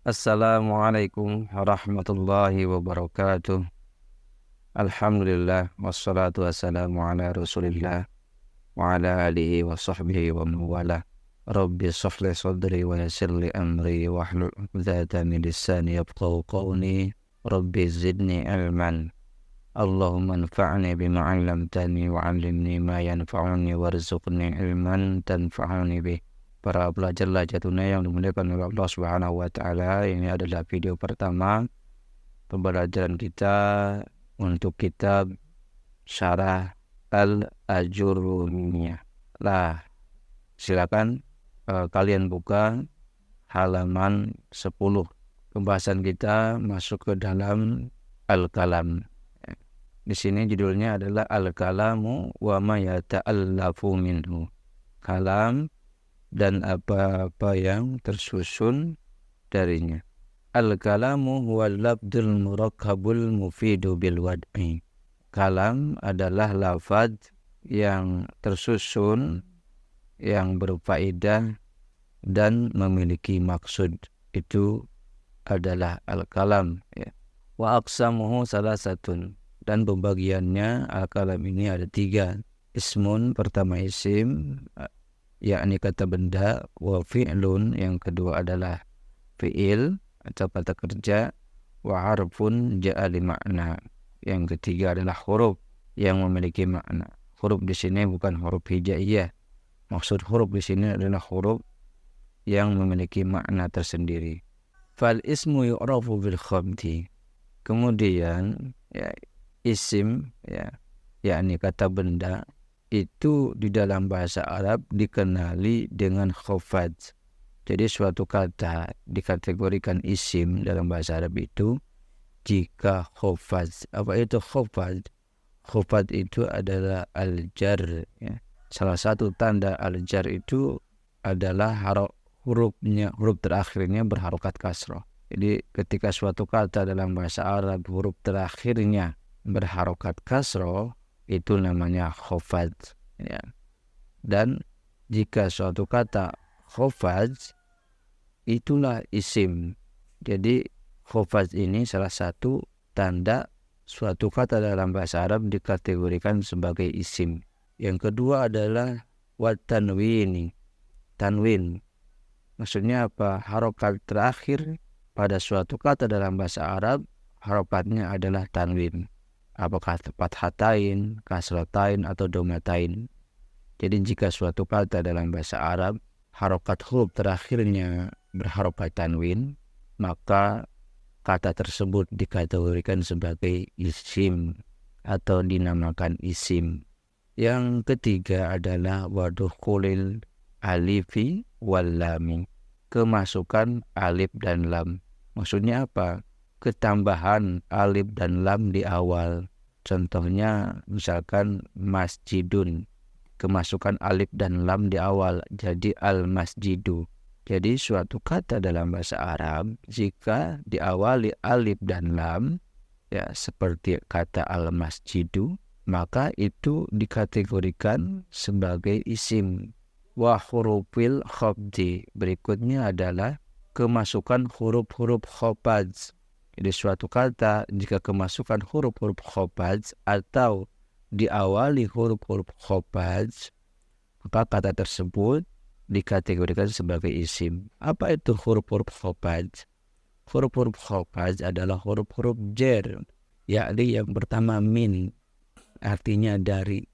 Assalamualaikum warahmatullahi wabarakatuh. Alhamdulillah wassalatu wassalamu ala Rasulillah wa ala alihi wa sahbihi wa mawala. Rabbi shrah li sadri wa yassir li amri wahlul 'uqdatam min lisani yafqahu qawli. Rabbi zidni ilman. Allahumma anfa'ni bima 'allamtani wa 'allimni ma yanfa'uni warzuqni ilman tanfa'uni bih. Para pelajar Lajatuna yang dimuliakan oleh Allah Subhanahu wa taala, ini adalah video pertama pembelajaran kita untuk kitab Syarah Al-Ajurrumiyah. Lah, silakan kalian buka halaman 10. Pembahasan kita masuk ke dalam Al-Kalam. Di sini judulnya adalah Al-Kalamu wa ma yata'allafu minhu. Kalam dan apa-apa yang tersusun darinya. Al-kalamu huwal labdul murakkabul mufidu bil wad'i. Kalam adalah lafaz yang tersusun, yang berfaedah dan memiliki maksud. Itu adalah al-kalam, ya. Wa aqsamuhu salasatun, dan pembagiannya al-kalam ini ada 3. Ismun, pertama isim, yakni kata benda. Wa fi'lun, yang kedua adalah fi'il atau kata kerja. Wa harfun ja'a li makna, yang ketiga adalah huruf yang memiliki makna. Huruf di sini bukan huruf hijaiyah. Maksud huruf di sini adalah huruf yang memiliki makna tersendiri. Fal ismu yu'rafu bil khamti. Kemudian ya, isim, ya, yakni kata benda, itu di dalam bahasa Arab dikenali dengan khafad. Jadi suatu kata dikategorikan isim dalam bahasa Arab itu jika khafad. Apa itu khafad? Khafad itu adalah al-jar, ya. Salah satu tanda al-jar itu adalah huruf terakhirnya berharokat kasroh. Jadi ketika suatu kata dalam bahasa Arab huruf terakhirnya berharokat kasroh, itu namanya khafad, ya. Dan jika suatu kata khafad, itulah isim. Jadi khafad ini salah satu tanda suatu kata dalam bahasa Arab dikategorikan sebagai isim. Yang kedua adalah watanwini. Tanwin maksudnya apa? Harokat terakhir pada suatu kata dalam bahasa Arab, harokatnya adalah tanwin. Apakah fathatain, kasratain, atau domatain. Jadi jika suatu kata dalam bahasa Arab harokat huruf terakhirnya berharokat tanwin, maka kata tersebut dikategorikan sebagai isim atau dinamakan isim. Yang ketiga adalah wadukhulil alifi wal lami. Kemasukan alif dan lam. Maksudnya apa? Ketambahan alif dan lam di awal. Contohnya misalkan masjidun, kemasukan alif dan lam di awal jadi al-masjidu. Jadi suatu kata dalam bahasa Arab jika diawali alif dan lam, ya, seperti kata al-masjidu, maka itu dikategorikan sebagai isim. Wa hurufil khafdi, berikutnya adalah kemasukan huruf-huruf khafad. Jadi suatu kata jika kemasukan huruf-huruf khafad atau diawali huruf-huruf khafad, maka kata tersebut dikategorikan sebagai isim. Apa itu huruf-huruf khafad? Huruf-huruf khafad adalah huruf-huruf jar, yakni yang pertama min, artinya dari.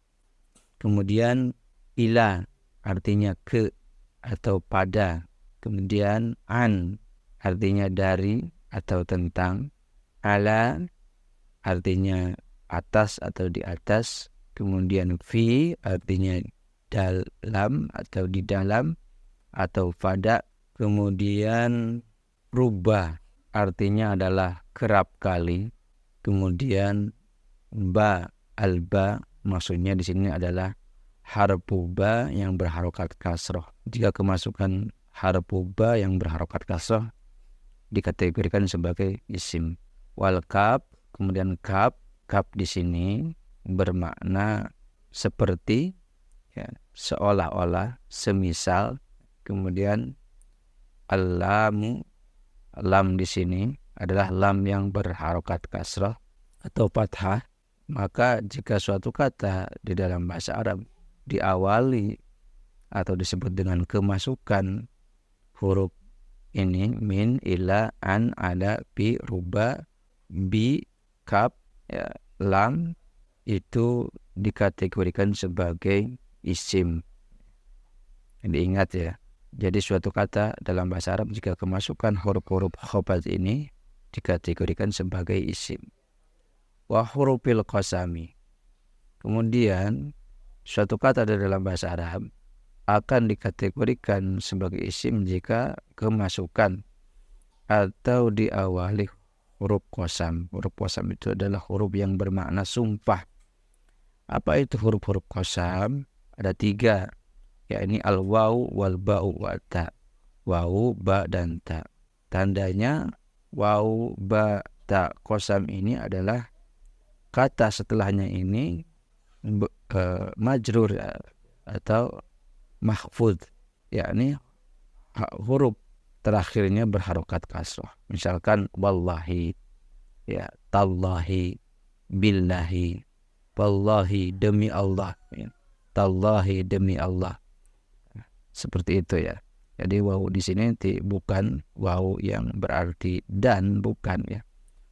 Kemudian ila, artinya ke atau pada. Kemudian an, artinya dari atau tentang. Ala, artinya atas atau di atas. Kemudian fi, artinya dalam atau di dalam atau pada. Kemudian rubah, artinya adalah kerap kali. Kemudian ba, alba, maksudnya di sini adalah harfu ba yang berharokat kasroh. Jika kemasukan harfu ba yang berharokat kasroh dikategorikan sebagai isim. Wal kaf, kemudian kaf di sini bermakna seperti, ya, seolah-olah, semisal. Kemudian al-lamu lam di sini adalah lam yang berharokat kasrah atau fathah, maka jika suatu kata di dalam bahasa Arab diawali atau disebut dengan kemasukan huruf ini min, ila, an, ala, bi, ruba, bi, kaf, ya, lam, itu dikategorikan sebagai isim. Diingat ya. Jadi suatu kata dalam bahasa Arab jika kemasukan huruf-huruf khafat ini dikategorikan sebagai isim. Wa hurufil qasami. Kemudian suatu kata dalam bahasa Arab akan dikategorikan sebagai isim jika kemasukan atau diawali huruf qasam. Huruf qasam itu adalah huruf yang bermakna sumpah. Apa itu huruf-huruf qasam? Ada 3, yakni al-waw, wal ba'u, wa ta. Waw, ba, dan ta. Tandanya waw, ba, ta, qasam ini adalah kata setelahnya ini majrur atau mahfud, yakni huruf terakhirnya berharokat kasrah. Misalkan wallahi, ya, tallahi, billahi, wallahi demi Allah, ya, tallahi demi Allah. Seperti itu ya. Jadi waw di sini bukan waw yang berarti dan, bukan ya.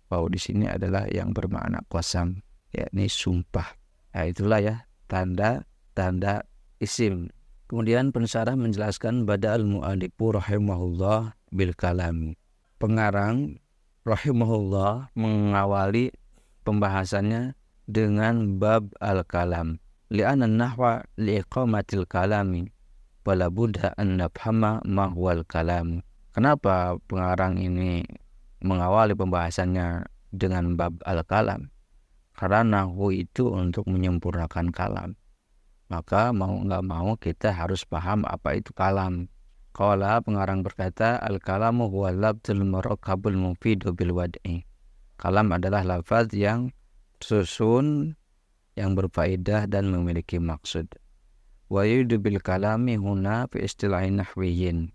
Waw di sini adalah yang bermakna qasam, yakni sumpah. Nah, itulah ya tanda-tanda isim. Kemudian pensarah menjelaskan bada'al mu'alifu rahimahullah bil kalami. Pengarang rahimahullah mengawali pembahasannya dengan bab al-kalam. Li'anna nahwa li'iqamatil kalami wala budda an nafhama ma huwal kalam. Kenapa pengarang ini mengawali pembahasannya dengan bab al-kalam? Karena nahwu itu untuk menyempurnakan kalam. Maka mau nggak mau kita harus paham apa itu kalam. Qala, pengarang berkata, al-kalamu huwa labdul murakkabul mufidu bil wad'i. Kalam adalah lafaz yang susun, yang berfaedah dan memiliki maksud. Wa yudu bil kalami huna fi istilahin nahwiyin.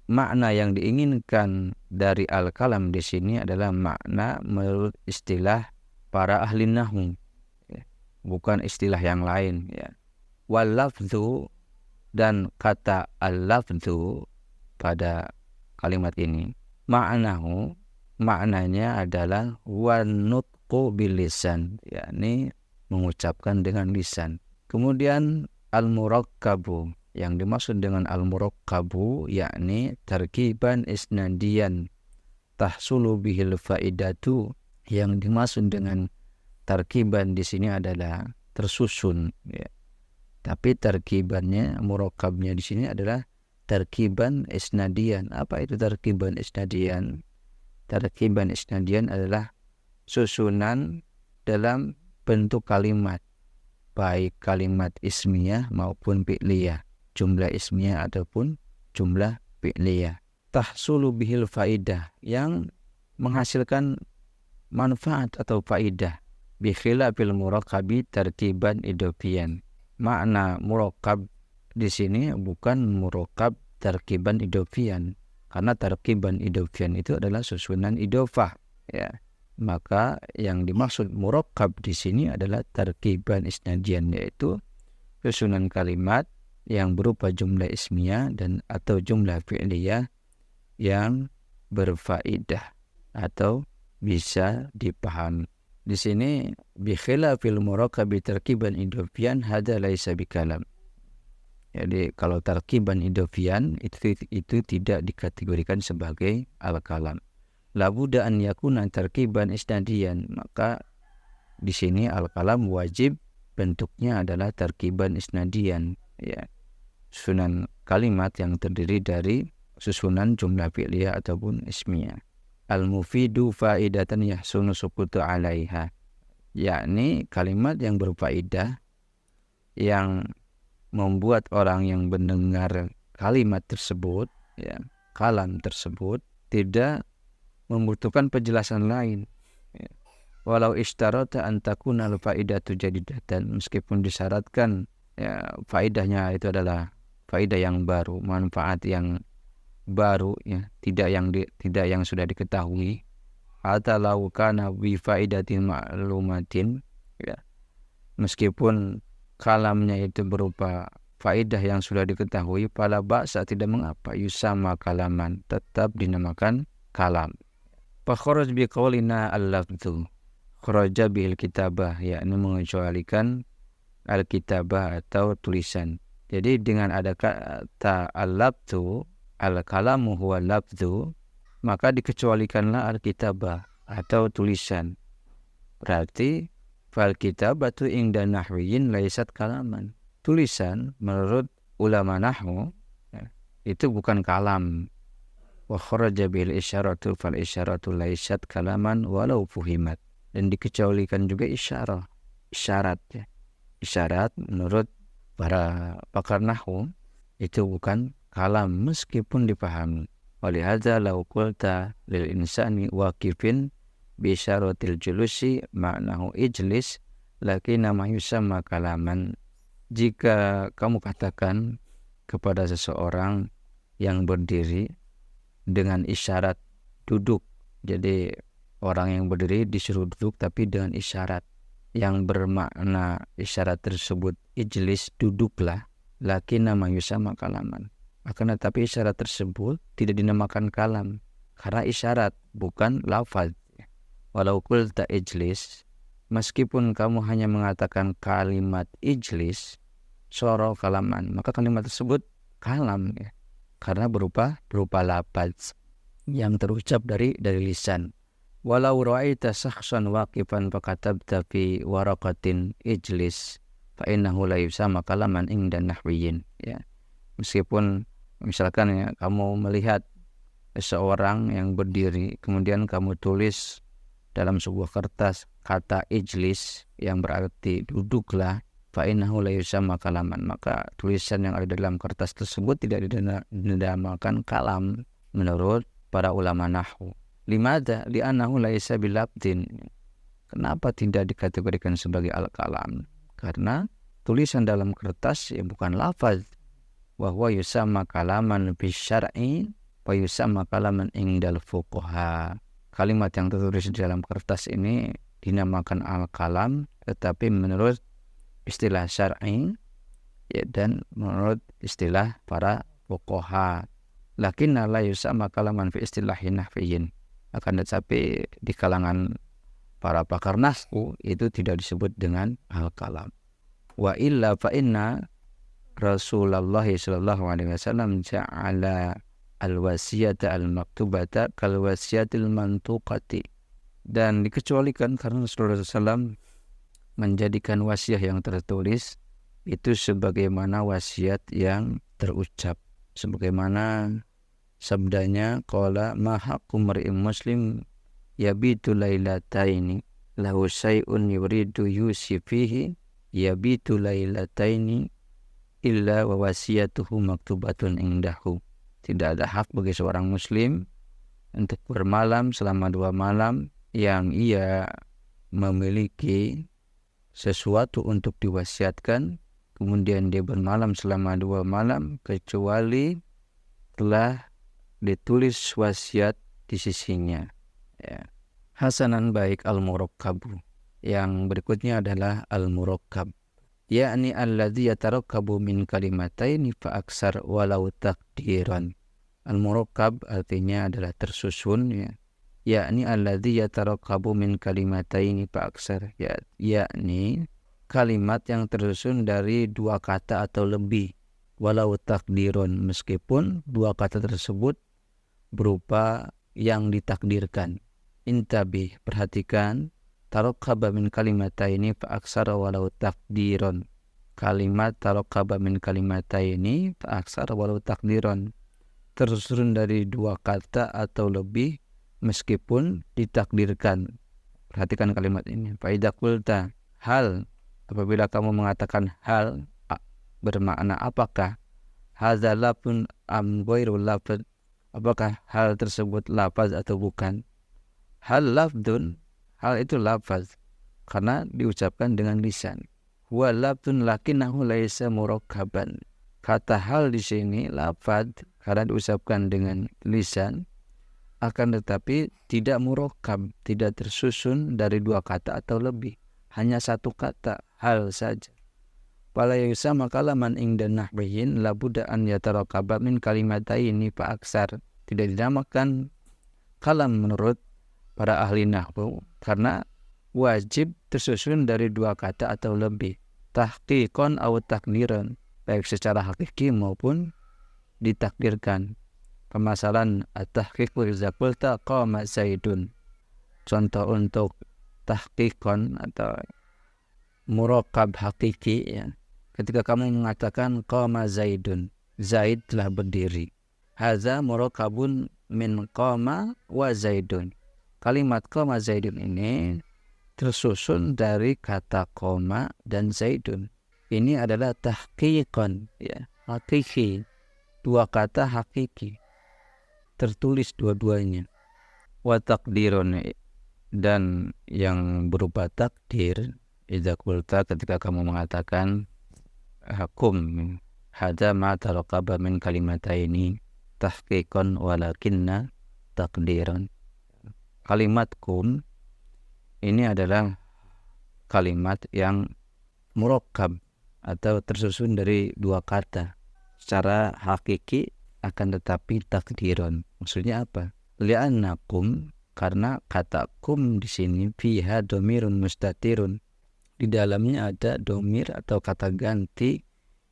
Makna yang diinginkan dari al-kalam di sini adalah makna menurut istilah para ahli nahwu, bukan istilah yang lain ya. Wal lafzu, dan kata al-lafzu pada kalimat ini maknanya adalah wan nutqu bil lisan, yakni mengucapkan dengan lisan. Kemudian al-murakkabu, yang dimaksud dengan al-murakkabu yakni tarkiban isnadiyan tahsulu bihil faidatu. Yang dimaksud dengan tarkiban di sini adalah tersusun ya. Tapi tarkibannya, murakkabnya di sini adalah tarkiban isnadiyan. Apa itu tarkiban isnadiyan? Tarkiban isnadiyan adalah susunan dalam bentuk kalimat, baik kalimat ismiyah maupun fi'liyah, jumlah ismiyah ataupun jumlah fi'liyah. Tahsulu bihil faidah, yang menghasilkan manfaat atau faidah. Bi khilafil murakkabi tarkiban idofian. Makna murakkab di sini bukan murakkab tarkiban idofian, karena tarkiban idofian itu adalah susunan idofah ya. Maka yang dimaksud murakkab di sini adalah tarkiban isnadian, yaitu susunan kalimat yang berupa jumlah ismiyah dan atau jumlah fi'liyah yang berfaedah atau bisa dipahami. Di sini bi khilafil murakkabi tarkiban idofian hada laisa bikalam. Jadi kalau tarkiban idofian itu tidak dikategorikan sebagai al-kalam. La budda an yakuna tarkiban isnadiyan, maka di sini al-kalam wajib bentuknya adalah tarkiban isnadiyan ya. Susunan kalimat yang terdiri dari susunan jumlah fi'liyah ataupun ismiyah. Al-mufidu faidatan yahsunu sukutu alaiha, yakni kalimat yang berfaedah yang membuat orang yang mendengar kalimat tersebut ya, kalam tersebut tidak membutuhkan penjelasan lain ya. Walau ishtarata an takuna al-faidatu jadidatan, meskipun disyaratkan ya faedahnya itu adalah faedah yang baru, manfaat yang baru, ya, tidak yang sudah diketahui. Hatta law kana bi faidatin ma'lumatin, ya, meskipun kalamnya itu berupa faidah yang sudah diketahui, fala ba'sa, tidak mengapa, yusama kalaman, tetap dinamakan kalam. Fa kharaj bi qaulina al-lafdhu, kharaja bil kitabah, yakni mengecualikan al-kitabah atau tulisan. Jadi dengan ada kata al-lafdhu, al-kalamu huwa lafdhu, maka dikecualikanlah al-kitabah atau tulisan. Berarti fal kitabatu inda nahwiyin laisat kalaman. Tulisan menurut ulama nahwu, ya, itu bukan kalam. Wa kharaja bil isyaratu fal isyaratu laisat kalaman walau fuhimat. Dan dikecualikan juga isyarat, ya. Isyarat menurut para pakar nahwu itu bukan kalam meskipun dipahami. Walihadza law qulta lil insani waqifin bi isyaratil julusi ma'nahu ijlis lakinna ma yusamma kalaman. Jika kamu katakan kepada seseorang yang berdiri dengan isyarat duduk, jadi orang yang berdiri disuruh duduk tapi dengan isyarat yang bermakna isyarat tersebut ijlis, duduklah, lakinna ma yusamma kalaman. Akan tetapi isyarat tersebut tidak dinamakan kalam karena isyarat bukan lafaz. Walau qulta ijlis, meskipun kamu hanya mengatakan kalimat ijlis, soro kalaman, maka kalimat tersebut kalam, ya, karena berupa lafaz yang terucap dari lisan. Walau ra'aita shakhsan waqifan fakatabta fi waraqatin ijlis fa innahu la yusama kalaman inda nahwiyin, ya. Meskipun misalkan, ya, kamu melihat seseorang yang berdiri kemudian kamu tulis dalam sebuah kertas kata ijlis yang berarti duduklah, fa innahu la yusama kalaman, maka tulisan yang ada dalam kertas tersebut tidak dinamakan kalam menurut para ulama nahwu. Limadha? Li'annahu laisa bilabdin. Kenapa tidak dikategorikan sebagai al-kalam? Karena tulisan dalam kertas, ya, bukan lafaz. Wa huwa yusamma kalaman fi syar'i wa yusamma kalaman indal fuqaha. Kalimat yang tertulis di dalam kertas ini dinamakan al-kalam, tetapi menurut istilah syar'i, ya, dan menurut istilah para fuqaha. Lakinna la yusamma kalaman fi istilahin nahwiyin. Akan tetapi di kalangan para pakar nahwu itu tidak disebut dengan al-kalam. Wa illa fa inna Rasulullah sallallahu alaihi wasallam ja'ala al-wasiyata al-maktubata kal wasiyatil mantuqati. Dan dikecualikan karena Rasulullah SAW menjadikan wasiat yang tertulis itu sebagaimana wasiat yang terucap, sebagaimana sabdanya qala ma haqqu mar'in muslim yabitu lailataini lahu syai'un yuridu yusi fihi yabitu lailataini illa wa wasiyatuhu maktubatun indahu. Tidak ada hak bagi seorang muslim untuk bermalam selama 2 malam yang ia memiliki sesuatu untuk diwasiatkan, kemudian dia bermalam selama 2 malam kecuali telah ditulis wasiat di sisinya, ya. Hasanan, baik, al-murakkabu. Yang berikutnya adalah al-murakkab, yakni alladzi yatarakkabu min kalimataini fa aksar walau taqdiran. Al-murakkab artinya adalah tersusun, ya. Yakni alladzi yatarakkabu min kalimataini fa aksar, ya, yakni kalimat yang tersusun dari 2 kata atau lebih, walau takdirun, meskipun 2 kata tersebut berupa yang ditakdirkan. Intabih, perhatikan, tarakkaba min kalimataini fa aksara walau takdirun. Kalimat tarakkaba min kalimataini fa aksara walau takdirun, tersusun dari 2 kata atau lebih meskipun ditakdirkan. Perhatikan kalimat ini. Fa idza qulta hal, apabila kamu mengatakan hal, bermakna apakah? Hadza lafzun am ghairul lafz, apakah hal tersebut lafaz atau bukan? Hal lafzun, hal itu lafaz karena diucapkan dengan lisan. Huwa lafzun lakinnahu laisa murakkaban. Kata hal di sini lafaz karena diucapkan dengan lisan, akan tetapi tidak murokkab, tidak tersusun dari dua kata atau lebih, hanya satu kata, hal saja. Fala yusama kalaman inda nahwiyin labudda an yatarakaba min kalimataini fa aksar. Tidak dinamakan kalam menurut para ahli nahwu karena wajib tersusun dari dua kata atau lebih, tahqiqan aw takdiran, baik secara hakiki maupun ditakdirkan. Pemasalan at-tahqiq idza qulta qama zaidun. Contoh untuk tahqiqan atau murakkab hakiki, ya. Ketika kamu mengatakan qama zaidun, Zaid telah berdiri. Hadza murakkabun min qama wa zaidun. Kalimat qama zaidun ini tersusun dari kata qama dan zaidun. Ini adalah tahqiqan, ya, hakiki. Dua kata hakiki, tertulis dua-duanya. Wa taqdirun, dan yang berupa takdir, idza qulta, ketika kamu mengatakan kum hadza ma taraqaba min kalimataini tahqiqan walakinna takdiran. Kalimat kum ini adalah kalimat yang murakkab atau tersusun dari dua kata secara hakiki, akan tetapi takdiran. Maksudnya apa? Li'anna kum, karena kata kum di sini fiha domirun mustatirun, di dalamnya ada domir atau kata ganti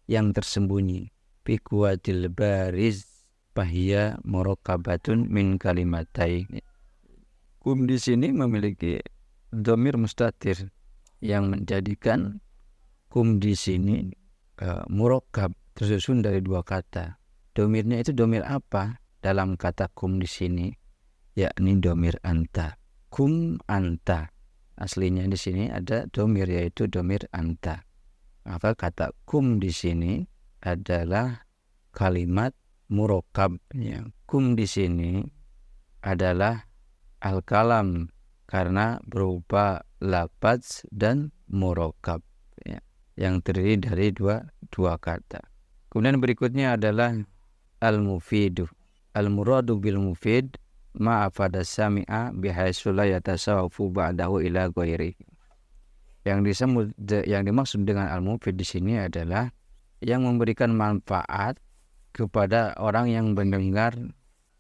yang tersembunyi. Fi kuwatil bariz fahiya murakkabatun min kalimatain. Kum di sini memiliki domir mustatir yang menjadikan kum di sini murakkab, tersusun dari dua kata. Domirnya itu domir apa dalam kata kum di sini? Yakni domir anta. Kum anta. Aslinya di sini ada domir, yaitu domir anta. Maka kata kum di sini adalah kalimat murakkab. Ya. Kum di sini adalah al-kalam karena berupa lafaz dan murakkab, ya, yang terdiri dari dua kata. Kemudian berikutnya adalah al-mufidu. Al-muradu bil mufid ma'afada sami'a bihaitsu la yatasawafu ba'dahu ila ghairi. Yang dimaksud dengan al-mufid di sini adalah yang memberikan manfaat kepada orang yang mendengar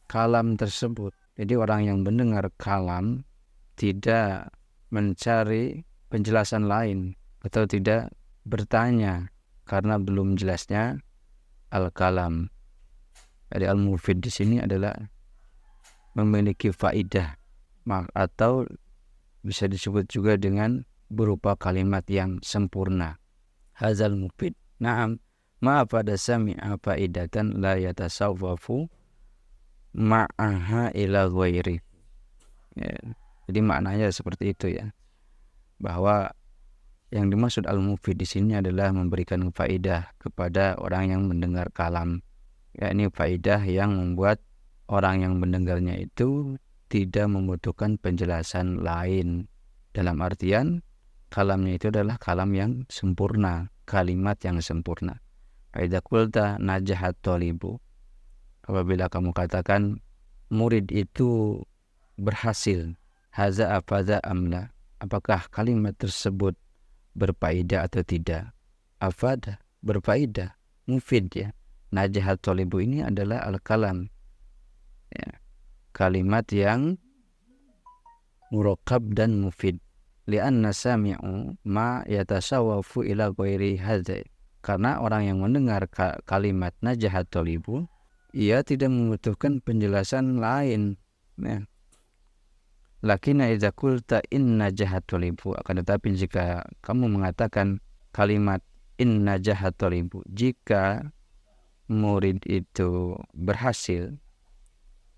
kalam tersebut. Jadi orang yang mendengar kalam tidak mencari penjelasan lain atau tidak bertanya karena belum jelasnya al-kalam. Jadi al-mufid di sini adalah memiliki faidah, atau bisa disebut juga dengan berupa kalimat yang sempurna. Hazal mufid. Naam, ma pada sami'a faidatan la yatasawwafu ma'aha ila ghairi. Ya, jadi maknanya seperti itu, ya. Bahwa yang dimaksud al-mufid di sini adalah memberikan faidah kepada orang yang mendengar kalam. Yakni faidah yang membuat orang yang mendengarnya itu tidak membutuhkan penjelasan lain. Dalam artian kalamnya itu adalah kalam yang sempurna, kalimat yang sempurna. Idza qulta najahat thalibu, apabila kamu katakan murid itu berhasil, haza afaza amla, apakah kalimat tersebut berfaedah atau tidak? Afada, berfaedah, mufid, ya. Najahat thalibu ini adalah al-kalam, ya, kalimat yang murakkab dan mufid. Li'anna sami'u ma yatasawwafu ila ghairi hadza, karena orang yang mendengar kalimat najahat thalibu, ia tidak membutuhkan penjelasan lain, ya. Lakinna idza qulta inna jahat thalibu, akan tetapi jika kamu mengatakan kalimat inna jahat thalibu, jika murid itu berhasil,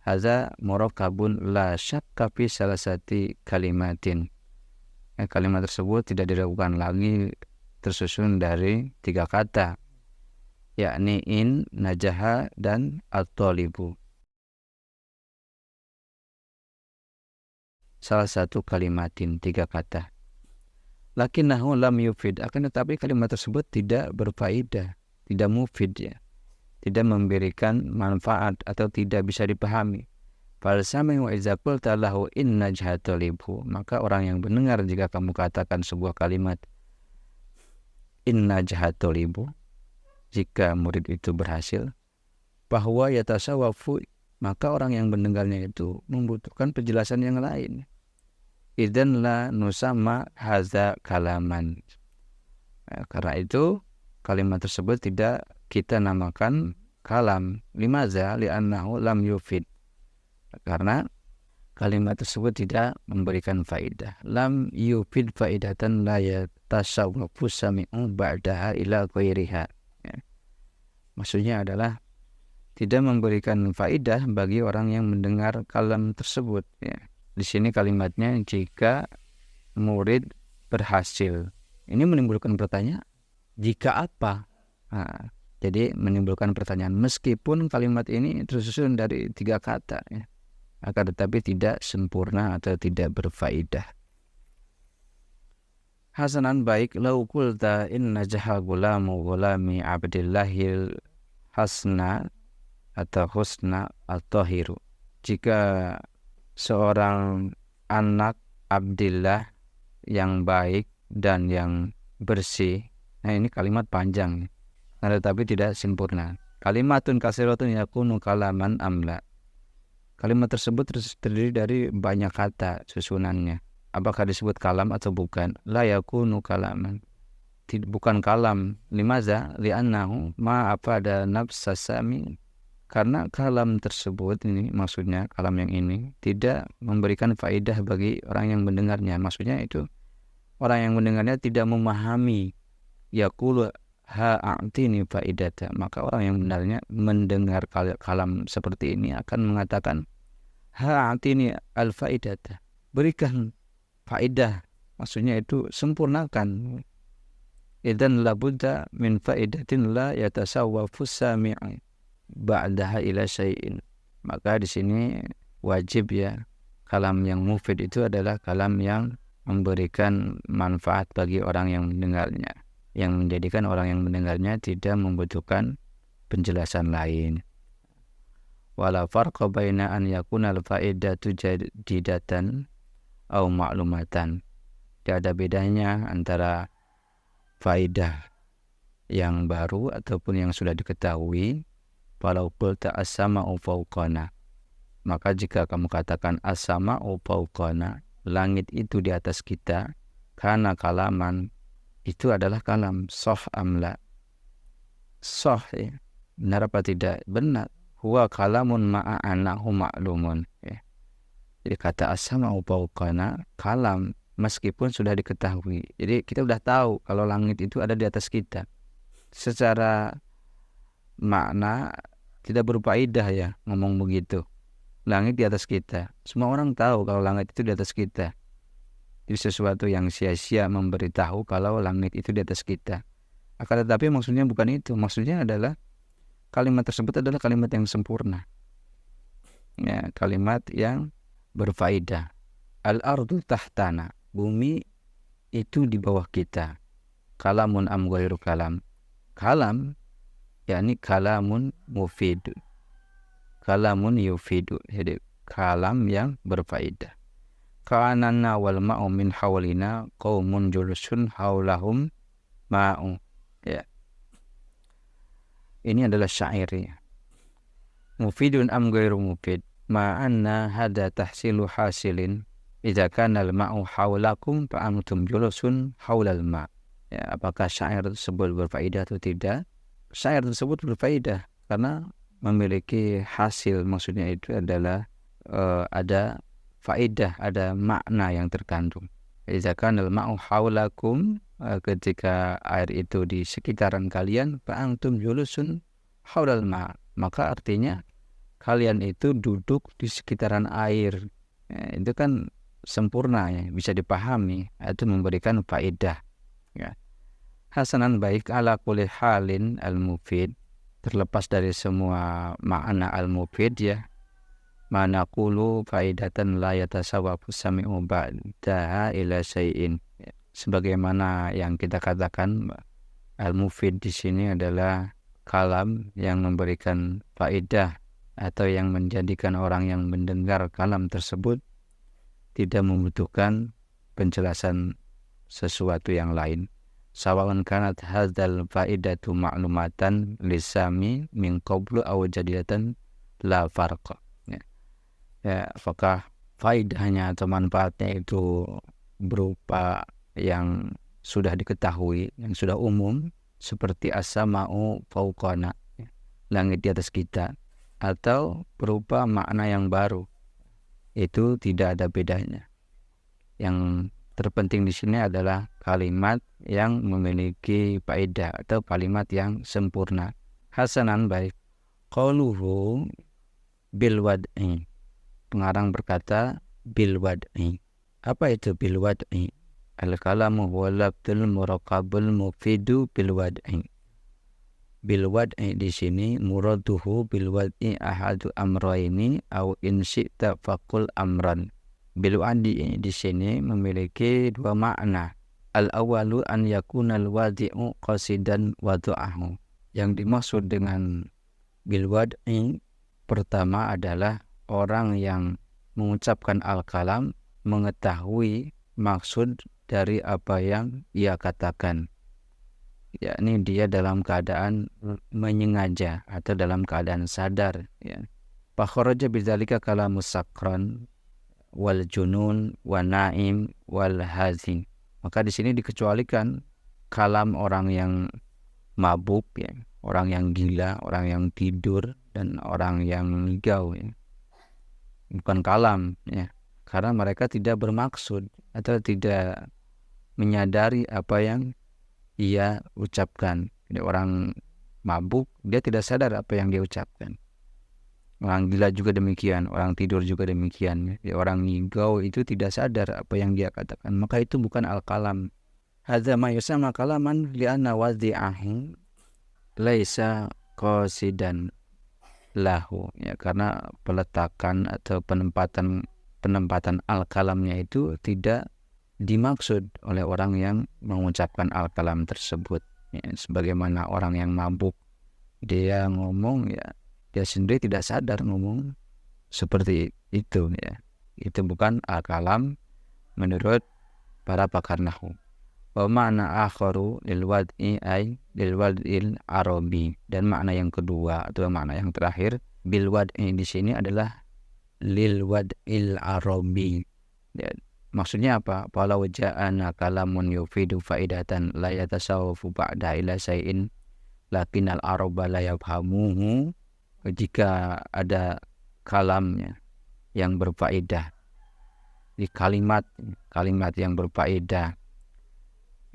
hadza murakkabun la syakka fi salasati kalimatin. Kalimat tersebut tidak diragukan lagi tersusun dari tiga kata, yakni in, najaha, dan at-thalibu. Salah satu kalimatin, tiga kata. Lakinnahu lam yufid, akan tetapi kalimat tersebut tidak berfaedah, tidak mufid, ya. tidak memberikan manfaat atau tidak bisa dipahami. Fal sami'u idza qulta lahu inna jahatolibu, maka orang yang mendengar jika kamu katakan sebuah kalimat inna jahatolibu, jika murid itu berhasil, bahwa yatasawafu, maka orang yang mendengarnya itu membutuhkan penjelasan yang lain. Idzan la nusama hadza kalaman. Karena itu kalimat tersebut tidak kita namakan kalam. Limaza li'annahu lam yufid. Karena kalimat tersebut tidak memberikan faidah. Lam yufid faidatan la yatasawwafu sami'u ba'daha ila ghairiha. Maksudnya adalah tidak memberikan faidah bagi orang yang mendengar kalam tersebut. Di sini kalimatnya jika murid berhasil. Ini menimbulkan pertanyaan, jika apa? Jadi menimbulkan pertanyaan meskipun kalimat ini tersusun dari 3 kata, akan tetapi tidak sempurna atau tidak berfaedah. Hasanan baik, lau qulta inna jaha gulamu gulami abdillahil hasna atau husna at-tahiru. Jika seorang anak Abdillah yang baik dan yang bersih, nah ini kalimat panjang, tetapi tidak sempurna. Kalimatun kasiratun yakunu kalaman amla. Kalimat tersebut terdiri dari banyak kata susunannya. Apakah disebut kalam atau bukan? La yakunu kalaman. Bukan kalam. Limaza? Li'annahu ma'afada nafsasami. Karena kalam tersebut ini, maksudnya kalam yang ini tidak memberikan faedah bagi orang yang mendengarnya. Maksudnya itu orang yang mendengarnya tidak memahami. Yaqulu ha'atini faidata. Maka orang yang benarnya mendengar kalam seperti ini akan mengatakan ha'atini al-faidata. Berikan faedah. Maksudnya itu sempurnakan. Idzan labudda min faidatin la yatasawwafu sami'i ba'daha ila syai'in. Maka di sini wajib kalam yang mufid itu adalah kalam yang memberikan manfaat bagi orang yang mendengarnya, yang menjadikan orang yang mendengarnya tidak membutuhkan penjelasan lain. Wala farqa baina an yakuna al-faidatu jadidatan aw ma'lumatan. Tidak ada bedanya antara faidah yang baru ataupun yang sudah diketahui. Walau qulta as-sama'u fawqana, maka jika kamu katakan as-sama'u fawqana, langit itu di atas kita, karena kalaman itu adalah kalam, sah amla. Sah, benar apa tidak? Benar. Huwa kalamun ma'anahu ma'lumun. Jadi kata as-sama'u fawqana, kalam meskipun sudah diketahui. Jadi kita sudah tahu kalau langit itu ada di atas kita. Secara makna tidak berfaedah ngomong begitu. Langit di atas kita. Semua orang tahu kalau langit itu di atas kita. Jadi sesuatu yang sia-sia memberitahu kalau langit itu di atas kita. Akan tetapi maksudnya bukan itu. Maksudnya adalah kalimat tersebut adalah kalimat yang sempurna. Kalimat yang berfaedah. Al-ardu tahtana. Bumi itu di bawah kita. Kalamun am ghairu kalam. Kalam yakni kalamun mufid, kalamun yufidu. Jadi kalam yang berfaedah. Ka'ananna wal ma'u min hawlina qaumun julusun hawlahum ma'u. Ini adalah syair. Mufidun am ghairu mufid, ma'anna hada tahsilu hasilin idza kana al ma'u hawlakum fa antum julusun hawlal ma'. Apakah syair tersebut berfaedah atau tidak? Syair tersebut berfaedah karena memiliki hasil. Maksudnya itu adalah ada faedah, ada makna yang terkandung. Idza kana al-ma'u haulakum, ketika air itu di sekitaran kalian, fa antum julusun haulal ma', maka artinya kalian itu duduk di sekitaran air. Itu kan sempurna, bisa dipahami, itu memberikan faedah. Hasanan baik, ala kulli halin al-mufid, terlepas dari semua makna al-mufid mana qulu faidatan la yatasawwafu sami'u ba'daha ila syai'in. Sebagaimana yang kita katakan, al-mufid di sini adalah kalam yang memberikan faedah atau yang menjadikan orang yang mendengar kalam tersebut tidak membutuhkan penjelasan sesuatu yang lain. Sawaun kanat hadzal faidatu ma'lumatan lisami min qablu aw jadidatan la farqa. Apakah faedahnya atau manfaatnya itu berupa yang sudah diketahui, yang sudah umum, seperti as-sama'u fawqana, langit di atas kita, atau berupa makna yang baru, itu tidak ada bedanya. Yang terpenting di sini adalah kalimat yang memiliki faedah atau kalimat yang sempurna. Hasanan, baik. Qauluhu bil wad'i. Pengarang berkata bil wad'i. Apa itu bil wad'i? Al-kalamu huwa labdul muraqabul mufidu bil wad'i. Bil wad'i di sini muraduhu bil wad'i ahadu amrayni au in syi'ta faqul amran. Bil wad'i di sini memiliki dua makna. Al-awwalu an yakuna al-wadi'u qasidan wadu'ahu. Yang dimaksud dengan bil wad'i pertama adalah orang yang mengucapkan al-kalam mengetahui maksud dari apa yang ia katakan, yakni dia dalam keadaan menyengaja atau dalam keadaan sadar, ya. Fakharaja bidzalika kalamus sakran wal junun wa naim wal hazin. Maka di sini dikecualikan kalam orang yang mabuk, ya, orang yang gila, orang yang tidur, dan orang yang ngigau, ya. Bukan kalam, ya, karena mereka tidak bermaksud atau tidak menyadari apa yang ia ucapkan. Jadi orang mabuk, dia tidak sadar apa yang dia ucapkan. Orang gila juga demikian, orang tidur juga demikian. Ya, orang ngigau itu tidak sadar apa yang dia katakan. Maka itu bukan al-kalam. Hadza ma yusamma kalaman li'anna wadhi'ahu laisa qasidan lahu. Ya, karena peletakan atau penempatan al-kalamnya itu tidak dimaksud oleh orang yang mengucapkan al-kalam tersebut. Ya, sebagaimana orang yang mabuk, dia ngomong, ya, dia sendiri tidak sadar ngomong seperti itu, ya. Itu bukan al-kalam menurut para pakar nahwu. Wa ma'na akharu lil wad'i ay lil wad'il arabi. Dan makna yang kedua atau makna yang terakhir bil wad'i di sini adalah lil wad'il arabi. Ya, maksudnya apa? Walau ja'ana kalamun yufidu faidatan la yatasawwafu ba'da ila say'in lakinnal araba la yafhamuhu. Jika ada kalamnya yang berfaedah, di kalimat yang berfaedah,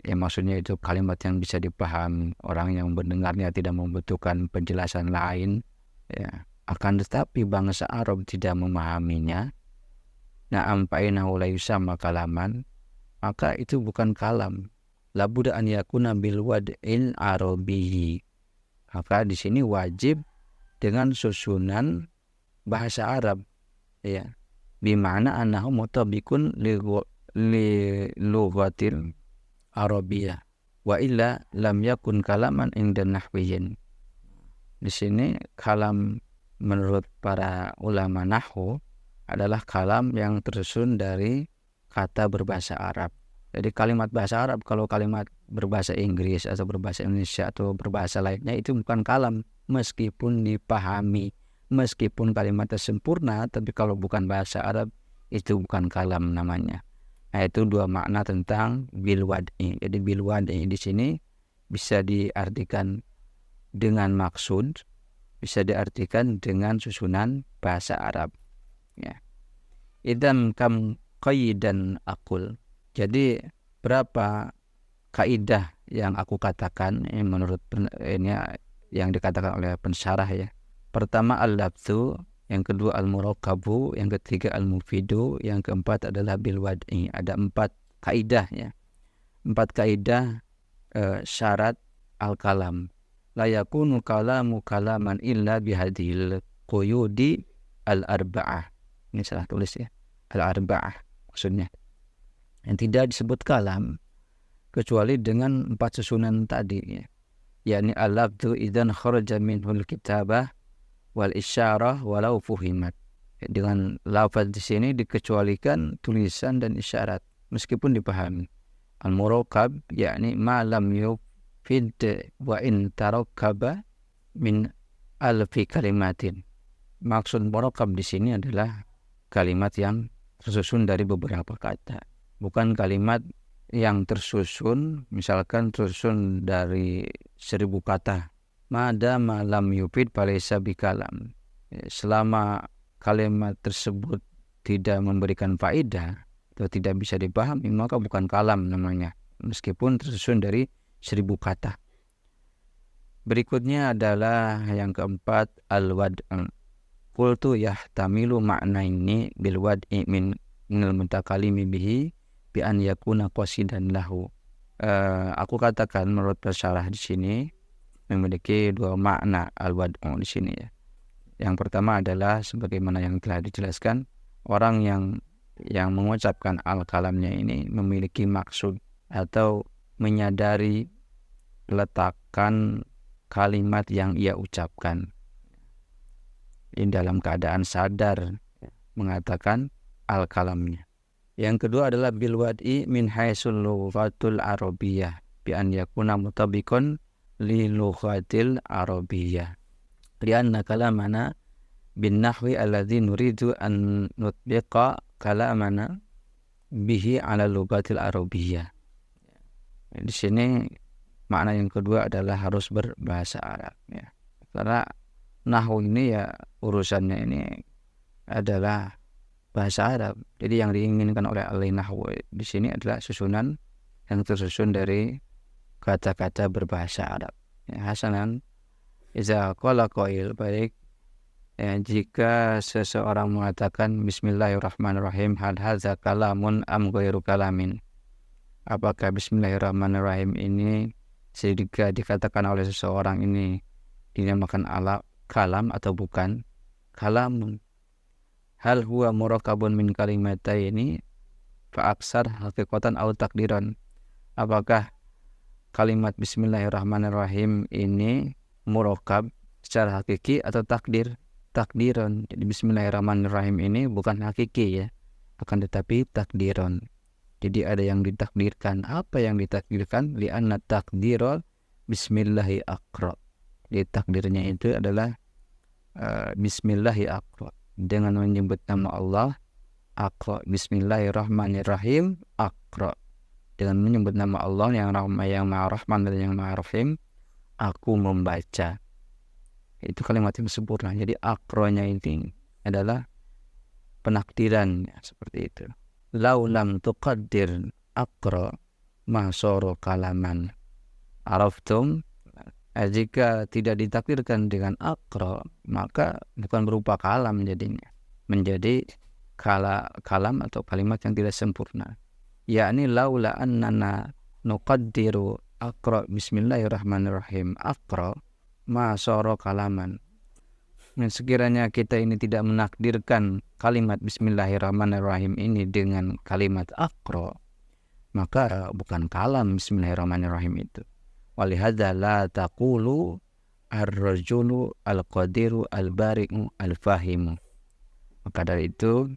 ya, maksudnya itu kalimat yang bisa dipahami, orang yang mendengarnya tidak membutuhkan penjelasan lain, ya. Akan tetapi bangsa Arab tidak memahaminya, na'am fa'inahu la yusamma kalaman, maka itu bukan kalam. Labudda an yakuna bil wad'il arabihi. Maka di sini wajib dengan susunan bahasa Arab, ya, bimana annahu mutabiqun li lughatil arabiyah wa illa lam yakun kalaman inda nahwiyyin. Di sini kalam menurut para ulama nahwu adalah kalam yang tersusun dari kata berbahasa Arab. Jadi kalimat bahasa Arab, kalau kalimat berbahasa Inggris atau berbahasa Indonesia atau berbahasa lainnya itu bukan kalam, meskipun dipahami, meskipun kalimatnya sempurna, tapi kalau bukan bahasa Arab itu bukan kalam namanya. Nah, itu dua makna tentang bil wad'i. Jadi bil wad'i di sini bisa diartikan dengan maksud, bisa diartikan dengan susunan bahasa Arab, ya. Idan kam qayyidan aqul. Jadi berapa kaidah yang aku katakan menurut ini yang dikatakan oleh pensyarah, ya. Pertama al-labdhu, yang kedua al-muraqabu, yang ketiga al-mufidu, yang keempat adalah bil wad'i. Ada 4 kaidah, ya. 4 kaidah syarat al-kalam. La yakunu kalamu kalaman illa bihadhil quyudi al-arba'ah. Ini salah tulis, ya. Al-arba'ah maksudnya. Yang tidak disebut kalam kecuali dengan 4 susunan tadi, ya. yakni al-lafdhu idzan kharaja minhul kitabah wal isyarah walau fuhimat. Dengan lafaz di sini dikecualikan tulisan dan isyarat meskipun dipahami. Al-murakkab yakni ma lam yufid wa in tarakkaba min alfi kalimatin. Maksud murakkab di sini adalah kalimat yang tersusun dari beberapa kata, bukan kalimat yang tersusun, misalkan tersusun dari 1000 kata. Mada malam yufid falaysa bikalam. Selama kalimat tersebut tidak memberikan faedah atau tidak bisa dipahami, maka bukan kalam namanya, meskipun tersusun dari 1000 kata. Berikutnya adalah yang keempat, al-wad'. Qultu yahtamilu ma'naini bil wad'i minal mutakalimi bihi bi an yakuna qasidan lahu. Aku katakan menurut pensyarah di sini memiliki dua makna al-wad'u di sini ya. Yang pertama adalah sebagaimana yang telah dijelaskan, orang yang mengucapkan al-kalamnya ini memiliki maksud atau menyadari letakkan kalimat yang ia ucapkan. Ini dalam keadaan sadar mengatakan al-kalamnya. Yang kedua adalah bil wad'i min haitsul lughatul arabiyyah bi an yakuna mutabiqan li lughatil arabiyyah. Lianna kalamana bin nahwi alladhi nuridu an nutbiqa kalamana bihi ala lughatil arabiyyah. Di sini makna yang kedua adalah harus berbahasa Arab ya. Karena nahwu ini ya urusannya ini adalah bahasa Arab. Jadi yang diinginkan oleh ahli nahwu di sini adalah susunan yang tersusun dari kata-kata berbahasa Arab. Ya, hasanan iza qala qail, baik ya, jika seseorang mengatakan bismillahirrahmanirrahim, hal hadza kalamun am ghairu kalamin. Apakah bismillahirrahmanirrahim ini jika dikatakan oleh seseorang ini dinamakan kalam atau bukan? Kalamun. Hal huwa murakkabun min kalimataini fa aksar haqiqatan aw takdiran. Apakah kalimat bismillahirrahmanirrahim ini murakkab secara hakiki atau takdiran? Jadi bismillahirrahmanirrahim ini bukan hakiki ya, akan tetapi takdiran. Jadi ada yang ditakdirkan. Apa yang ditakdirkan? Li'anna takdirul bismillahi aqra. Jadi takdirnya itu adalah bismillahi aqra, dengan menyebut nama Allah. Aqra, bismillahirrahmanirrahim, aqra, dengan menyebut nama Allah yang Maha Rahman dan yang Maha Rahim, aku membaca. Itu kalimat yang sempurna. Jadi aqranya ini adalah penakdiran ya, seperti itu. Lau lam tuqaddir aqra ma sara kalaman. Araftum? Jika tidak ditakdirkan dengan aqra, maka bukan berupa kalam jadinya, menjadi kalam atau kalimat yang tidak sempurna. Yakni laula annana nuqaddiru aqra bismillahirrahmanirrahim aqra ma sara kalaman. Sekiranya kita ini tidak menakdirkan kalimat bismillahirrahmanirrahim ini dengan kalimat aqra, maka bukan kalam bismillahirrahmanirrahim itu. Walihadza la taqulu ar-rajulu al-qadiru al-bari'u al-fahimu. Maka dari itu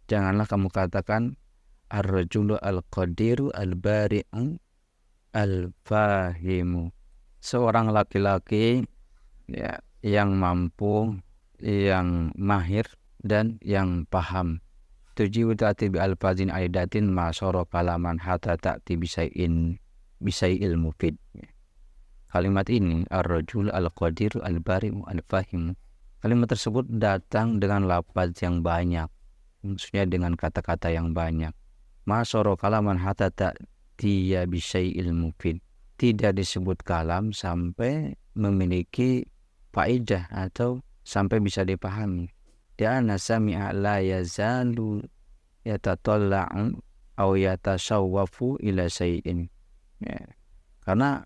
janganlah kamu katakan ar-rajulu al-qadiru al-bari'u al-fahimu. Seorang laki-laki ya, yang mampu, yang mahir dan yang paham. Tujibu ta'ti bi al-fazin aidatin ma sara kalaman hatta ta'ti bisai'il mufid. Kalimat ini ar-rajul al-qadir al-bari'u al-fahim. Kalimat tersebut datang dengan lafaz yang banyak, maksudnya dengan kata-kata yang banyak. Ma sara kalaman hatta ta'ti bisai'il mufid. Tidak disebut kalam sampai memiliki faedah atau sampai bisa dipahami. Di'anna sami'a la yazalu yatatalla'u aw yatasawwafu ila syai'in. Ya. Karena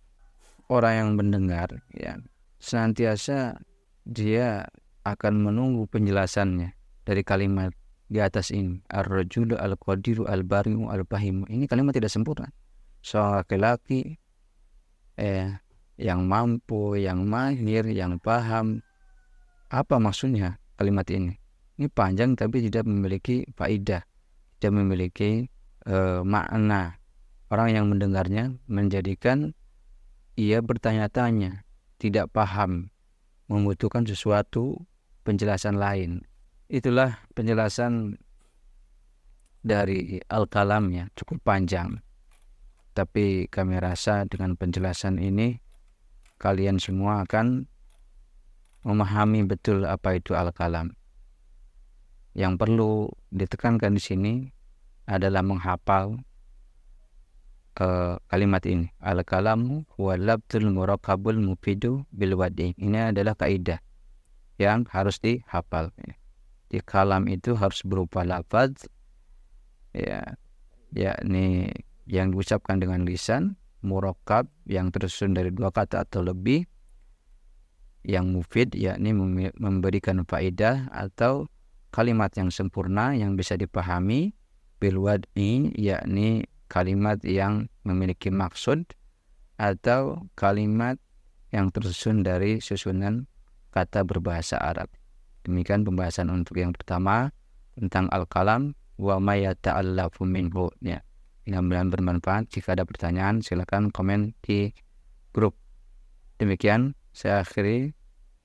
orang yang mendengar ya, senantiasa dia akan menunggu penjelasannya dari kalimat di atas ini, ar-rajulu al-qadiru al-bari'u al-fahim. Ini kalimat tidak sempurna. Seorang laki-laki yang mampu, yang mahir, yang paham. Apa maksudnya kalimat ini? Ini panjang tapi tidak memiliki faidah, tidak memiliki makna. Orang yang mendengarnya menjadikan ia bertanya-tanya, tidak paham, membutuhkan sesuatu penjelasan lain. Itulah penjelasan dari Al-Kalam ya, cukup panjang. Tapi kami rasa dengan penjelasan ini kalian semua akan memahami betul apa itu Al-Kalam. Yang perlu ditekankan di sini adalah menghafal kalimat ini. Al-Kalamu huwa labdul murakkabul mufidu bil wadi. Ini adalah kaidah yang harus dihafal. Di kalam itu harus berupa lafaz ya, yakni yang diucapkan dengan lisan, murakkab yang tersusun dari 2 kata atau lebih, yang mufid yakni memberikan faedah atau kalimat yang sempurna yang bisa dipahami, bil wad'i yakni kalimat yang memiliki maksud atau kalimat yang tersusun dari susunan kata berbahasa Arab. Demikian pembahasan untuk yang pertama tentang al-kalam wa ma yata'allafu minhu ya. Mudah-mudahan bermanfaat. Jika ada pertanyaan silakan komen di grup. Demikian saya akhiri.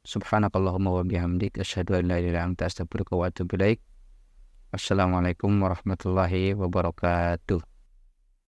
Subhanakallahumma wa bihamdik asyhadu an la ilaha illa anta astaghfiruka wa atubu ilaik. Wassalamualaikum warahmatullahi wabarakatuh.